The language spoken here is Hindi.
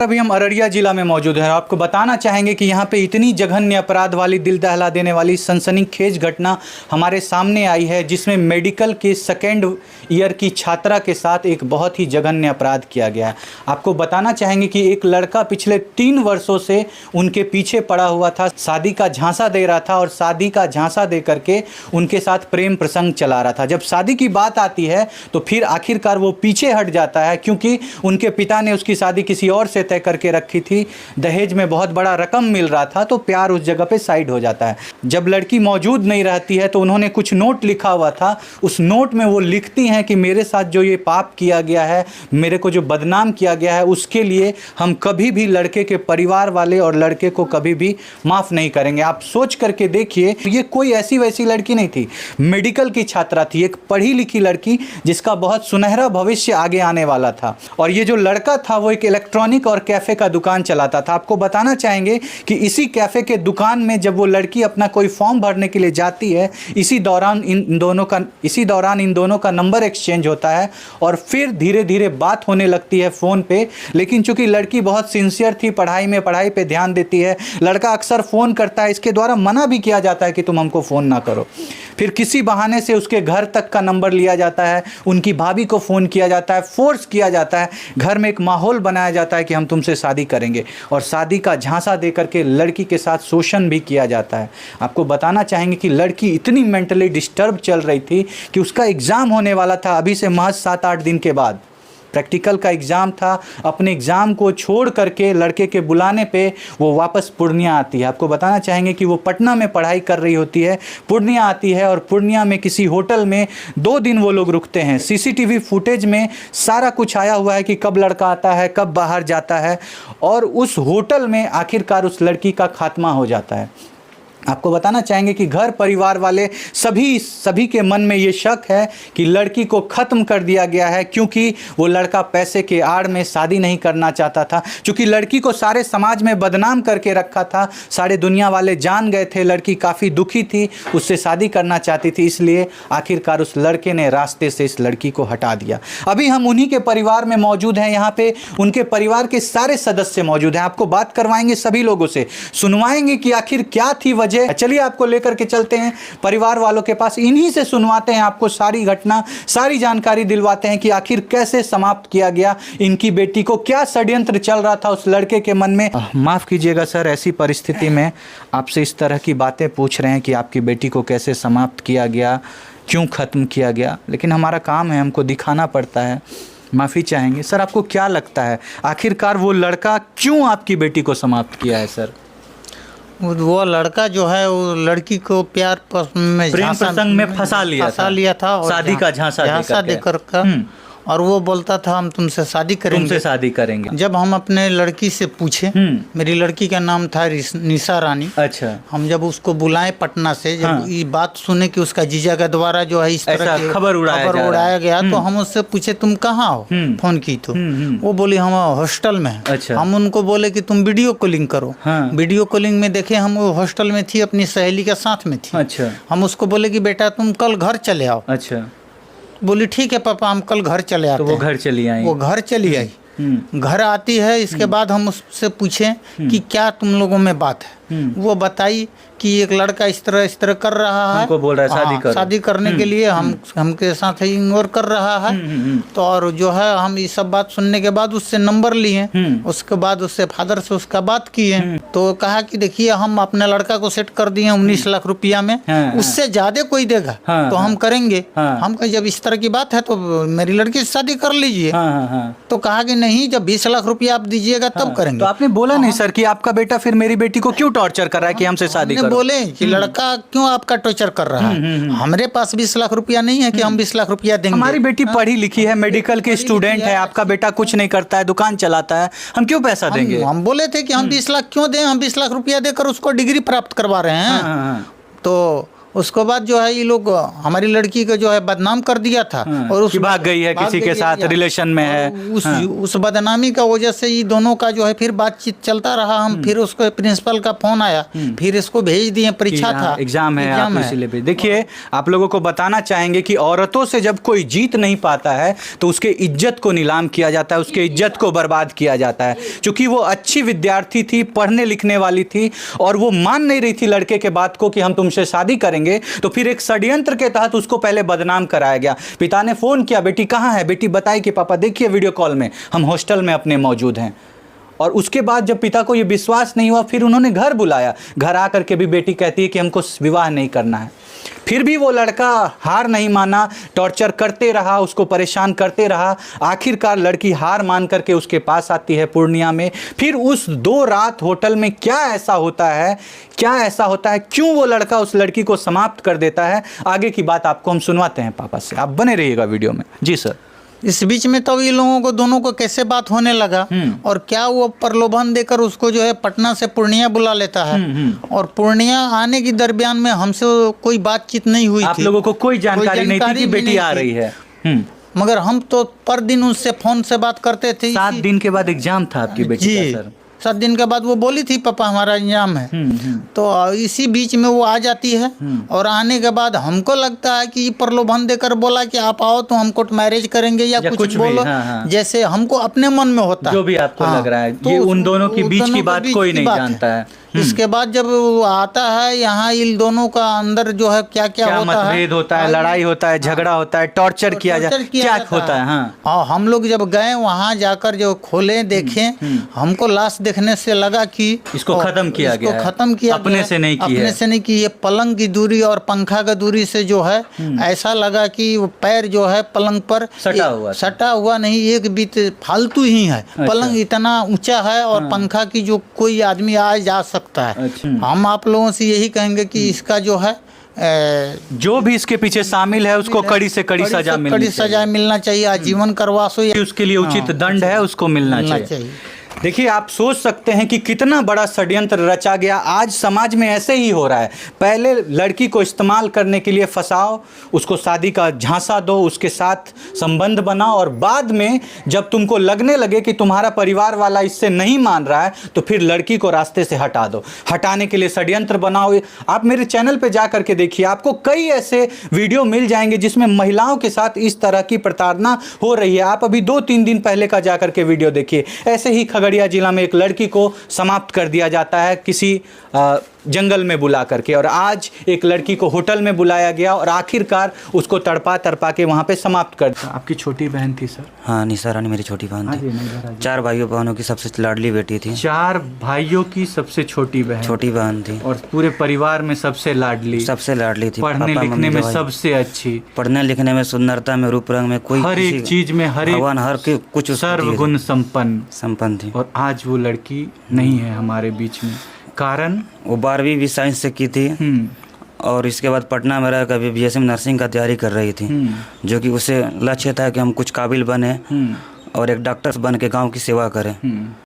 अभी हम अररिया जिला में मौजूद हैं। आपको बताना चाहेंगे कि यहाँ पे इतनी जघन्य अपराध वाली, दिल दहला देने वाली सनसनीखेज घटना हमारे सामने आई है, जिसमें मेडिकल के सेकेंड ईयर की छात्रा के साथ एक बहुत ही जघन्य अपराध किया गया है। आपको बताना चाहेंगे कि एक लड़का पिछले 3 वर्षों से उनके पीछे पड़ा हुआ था, शादी का झांसा दे रहा था और शादी का झांसा दे करके उनके साथ प्रेम प्रसंग चला रहा था। जब शादी की बात आती है तो फिर आखिरकार वो पीछे हट जाता है, क्योंकि उनके पिता ने उसकी शादी किसी और से तय करके रखी थी। दहेज में बहुत बड़ा रकम मिल रहा था, तो प्यार उस जगह पे साइड हो जाता है। जब लड़की मौजूद नहीं रहती है तो उन्होंने कुछ नोट लिखा हुआ था। उस नोट में वो लिखती हैं कि मेरे साथ जो ये पाप किया गया है, मेरे को जो बदनाम किया गया है, उसके लिए हम कभी भी लड़के के परिवार वाले और लड़के को कभी भी माफ़ नहीं करेंगे। आप सोच करके देखिए, ये कोई ऐसी वैसी लड़की नहीं थी, मेडिकल की छात्रा थी, एक पढ़ी लिखी लड़की जिसका बहुत सुनहरा भविष्य आगे आने वाला था। और ये जो लड़का था वो एक इलेक्ट्रॉनिक और कैफ़े का दुकान चलाता था। आपको बताना चाहेंगे कि इसी कैफ़े के दुकान में जब वो लड़की अपना कोई फॉर्म भरने के लिए जाती है, इसी दौरान इन दोनों का नंबर एक्सचेंज होता है और फिर धीरे धीरे बात होने लगती है फ़ोन पे। लेकिन चूंकि लड़की बहुत सिंसियर थी, पढ़ाई पे ध्यान देती है, लड़का अक्सर फ़ोन करता है, इसके द्वारा मना भी किया जाता है कि तुम हमको फ़ोन ना करो। फिर किसी बहाने से उसके घर तक का नंबर लिया जाता है, उनकी भाभी को फ़ोन किया जाता है, फोर्स किया जाता है, घर में एक माहौल बनाया जाता है कि हम तुमसे शादी करेंगे, और शादी का झांसा दे करके लड़की के साथ शोषण भी किया जाता है। आपको बताना चाहेंगे कि लड़की इतनी मेंटली डिस्टर्ब चल रही थी कि उसका एग्ज़ाम होने वाला था अभी से महज 7-8 दिन के बाद। प्रैक्टिकल का एग्ज़ाम था। अपने एग्ज़ाम को छोड़ करके लड़के के बुलाने पे वो वापस पूर्णिया आती है। आपको बताना चाहेंगे कि वो पटना में पढ़ाई कर रही होती है, पूर्णिया आती है और पूर्णिया में किसी होटल में 2 दिन वो लोग रुकते हैं। सीसीटीवी फुटेज में सारा कुछ आया हुआ है कि कब लड़का आता है, कब बाहर जाता है, और उस होटल में आखिरकार उस लड़की का खात्मा हो जाता है। आपको बताना चाहेंगे कि घर परिवार वाले सभी के मन में ये शक है कि लड़की को ख़त्म कर दिया गया है, क्योंकि वो लड़का पैसे के आड़ में शादी नहीं करना चाहता था। क्योंकि लड़की को सारे समाज में बदनाम करके रखा था, सारे दुनिया वाले जान गए थे, लड़की काफ़ी दुखी थी, उससे शादी करना चाहती थी, इसलिए आखिरकार उस लड़के ने रास्ते से इस लड़की को हटा दिया। अभी हम उन्हीं के परिवार में मौजूद हैं, यहाँ पे उनके परिवार के सारे सदस्य मौजूद हैं। आपको बात करवाएंगे, सभी लोगों से सुनवाएंगे कि आखिर क्या थी वजह। चलिए आपको लेकर के चलते हैं परिवार वालों के पास, इन्हीं से सुनवाते हैं, आपको सारी घटना, सारी जानकारी दिलवाते हैं कि आखिर कैसे समाप्त किया गया इनकी बेटी को, क्या षड्यंत्र चल रहा था उस लड़के के मन में। माफ़ कीजिएगा सर, ऐसी परिस्थिति में आपसे इस तरह की बातें पूछ रहे हैं कि आपकी बेटी को कैसे समाप्त किया गया, क्यों ख़त्म किया गया, लेकिन हमारा काम है, हमको दिखाना पड़ता है। माफ़ी चाहेंगे सर, आपको क्या लगता है आखिरकार वो लड़का क्यों आपकी बेटी को समाप्त किया है सर? वो लड़का जो है वो लड़की को प्रेम प्रसंग में फंसा लिया था और शादी का झांसा देकर और वो बोलता था हम तुमसे शादी करेंगे। जब हम अपने लड़की से पूछे, मेरी लड़की का नाम था निशा रानी। अच्छा। हम जब उसको बुलाए पटना से, जब ये बात सुने कि उसका जीजा के द्वारा जो है इस तरह की खबर उड़ाया गया, तो हम उससे पूछे तुम कहाँ हो, फोन की तो वो बोली हम हॉस्टल में हैं। अच्छा। हम उनको बोले कि तुम वीडियो कॉलिंग करो। वीडियो कॉलिंग में देखे हम वो हॉस्टल में थी, अपनी सहेली के साथ में थी। अच्छा। हम उसको बोले कि बेटा तुम कल घर चले आओ। अच्छा। बोली ठीक है पापा, हम कल घर चले आते हैं। तो वो घर चली आई। वो घर चली आई। घर आती है, इसके बाद हम उससे पूछे कि क्या तुम लोगों में बात है। वो बताई कि एक लड़का इस तरह कर रहा है, हमको बोल रहा है शादी करने के लिए हमके साथ इग्नोर कर रहा है। तो और जो है हम ये सब बात सुनने के बाद उससे नंबर लिए, उसके बाद उससे फादर से उसका बात किए। तो कहा कि देखिए हम अपने लड़का को सेट कर दिए 19 लाख रुपया में, उससे ज्यादा कोई देगा तो हम करेंगे। हम कहे जब इस तरह की बात है तो मेरी लड़की से शादी कर लीजिए। तो कहा कि नहीं, जब 20 लाख रुपया आप दीजिएगा तब करेंगे। तो आपने बोला नहीं सर कि आपका बेटा फिर मेरी बेटी को क्यों टॉर्चर कर रहा है कि हमसे शादी करो? बोले कि लड़का क्यों आपका टॉर्चर कर रहा है, हमारे पास 20 लाख रुपया नहीं है कि हम 20 लाख रुपया देंगे। हमारी बेटी पढ़ी लिखी है, मेडिकल के स्टूडेंट है, आपका बेटा कुछ नहीं करता है, दुकान चलाता है, हम क्यों पैसा देंगे? हम बोले थे कि हम 20 लाख क्यों दें, हम 20 लाख रुपया देकर उसको डिग्री प्राप्त करवा रहे हैं। तो उसके बाद जो है ये लोग हमारी लड़की को जो है बदनाम कर दिया था। और कि भाग गई है, किसी के साथ रिलेशन में है। उस बदनामी का वजह से ये दोनों का जो है फिर बातचीत चलता रहा। हम फिर उसको प्रिंसिपल का फोन आया, फिर इसको भेज दिए, परीक्षा था, एग्जाम है, आप इसीलिए भेज। देखिए, आप लोगों को बताना चाहेंगे कि औरतों से जब कोई जीत नहीं पाता है तो उसके इज्जत को नीलाम किया जाता है, उसके इज्जत को बर्बाद किया जाता है। क्योंकि वो अच्छी विद्यार्थी थी, पढ़ने लिखने वाली थी, और वो मान नहीं रही थी लड़के के बात को कि हम तुमसे शादी करेंगे। तो फिर एक षड्यंत्र के तहत उसको पहले बदनाम कराया गया। पिता ने फोन किया, बेटी कहाँ है? बेटी बताई कि पापा देखिए वीडियो कॉल में हम हॉस्टल में अपने मौजूद हैं। और उसके बाद जब पिता को ये विश्वास नहीं हुआ, फिर उन्होंने घर बुलाया। घर आकर के भी बेटी कहती है कि हमको विवाह नहीं करना है। फिर भी वो लड़का हार नहीं माना, टॉर्चर करते रहा, उसको परेशान करते रहा। आखिरकार लड़की हार मान करके उसके पास आती है पूर्णिया में। फिर उस 2 रात होटल में क्या ऐसा होता है, क्यों वो लड़का उस लड़की को समाप्त कर देता है, आगे की बात आपको हम सुनवाते हैं पापा से। आप बने रहिएगा वीडियो में। जी सर। इस बीच में तो ये लोगों को दोनों को कैसे बात होने लगा, और क्या वो प्रलोभन देकर उसको जो है पटना से पूर्णिया बुला लेता है। और पूर्णिया आने की दरमियान में हमसे कोई बातचीत नहीं हुई थी। आप लोगों को कोई जानकारी नहीं थी कि बेटी आ रही है। मगर हम तो पर दिन उससे फोन से बात करते थे। 7 दिन के बाद एग्जाम था आपकी बेटी का सर। 7 दिन के बाद वो बोली थी पापा हमारा एग्जाम है। तो इसी बीच में वो आ जाती है। और आने के बाद हमको लगता है कि प्रलोभन देकर बोला कि आप आओ तो हम कोर्ट मैरिज करेंगे या कुछ बोलो। जैसे हमको अपने मन में होता है, जो भी आपको लग रहा है। ये उन दोनों के बीच की बात कोई नहीं जानता है। इसके बाद जब वो आता है यहाँ, इन दोनों का अंदर जो है क्या मतभेद होता है, लड़ाई होता है, झगड़ा होता है, टॉर्चर किया जाता है, क्या होता है। हाँ, हम लोग जब गए वहाँ जाकर जो खोले देखें, हमको लाश देखने से लगा कि इसको खत्म किया गया, अपने से नहीं की। ये पलंग की दूरी और पंखा का दूरी से जो है ऐसा लगा कि वो पैर जो है पलंग पर सटा हुआ नहीं, एक बीत फालतू ही है। पलंग इतना ऊंचा है और पंखा की जो कोई आदमी आ जा सकता है। हम आप लोगों से यही कहेंगे कि इसका जो है जो भी इसके पीछे शामिल है उसको कड़ी से कड़ी सजा मिलना चाहिए। आजीवन करवास हो या उसके लिए उचित दंड है, उसको मिलना चाहिए। देखिए, आप सोच सकते हैं कि कितना बड़ा षड्यंत्र रचा गया। आज समाज में ऐसे ही हो रहा है। पहले लड़की को इस्तेमाल करने के लिए फंसाओ, उसको शादी का झांसा दो, उसके साथ संबंध बनाओ, और बाद में जब तुमको लगने लगे कि तुम्हारा परिवार वाला इससे नहीं मान रहा है तो फिर लड़की को रास्ते से हटा दो। हटाने के लिए षड्यंत्र बनाओ। आप मेरे चैनल पे जा करके देखिए, आपको कई ऐसे वीडियो मिल जाएंगे जिसमें महिलाओं के साथ इस तरह की प्रताड़ना हो रही है। आप अभी 2-3 दिन पहले का जा करके वीडियो देखिए। ऐसे ही खगड़िया जिला में एक लड़की को समाप्त कर दिया जाता है किसी जंगल में बुला करके, और आज एक लड़की को होटल में बुलाया गया और आखिरकार उसको तड़पा के वहां पे समाप्त कर दिया। आपकी छोटी बहन थी सर? हाँ, निशा रानी मेरी छोटी बहन थी। 4 भाइयों बहनों की सबसे लाडली बेटी थी। 4 भाइयों की सबसे छोटी बहन थी, और पूरे परिवार में सबसे लाडली थी। पढ़ने लिखने में सबसे अच्छी, पढ़ने लिखने में, सुंदरता में, रूप रंग में, कोई हर एक चीज में, हर कुछ सर्वगुण संपन्न थी। और आज वो लड़की नहीं है हमारे बीच में। कारण वो 12वीं भी साइंस से की थी, और इसके बाद पटना में रहकर BSc नर्सिंग का तैयारी कर रही थी, जो कि उसे लक्ष्य था कि हम कुछ काबिल बने और एक डॉक्टर बन के गांव की सेवा करें।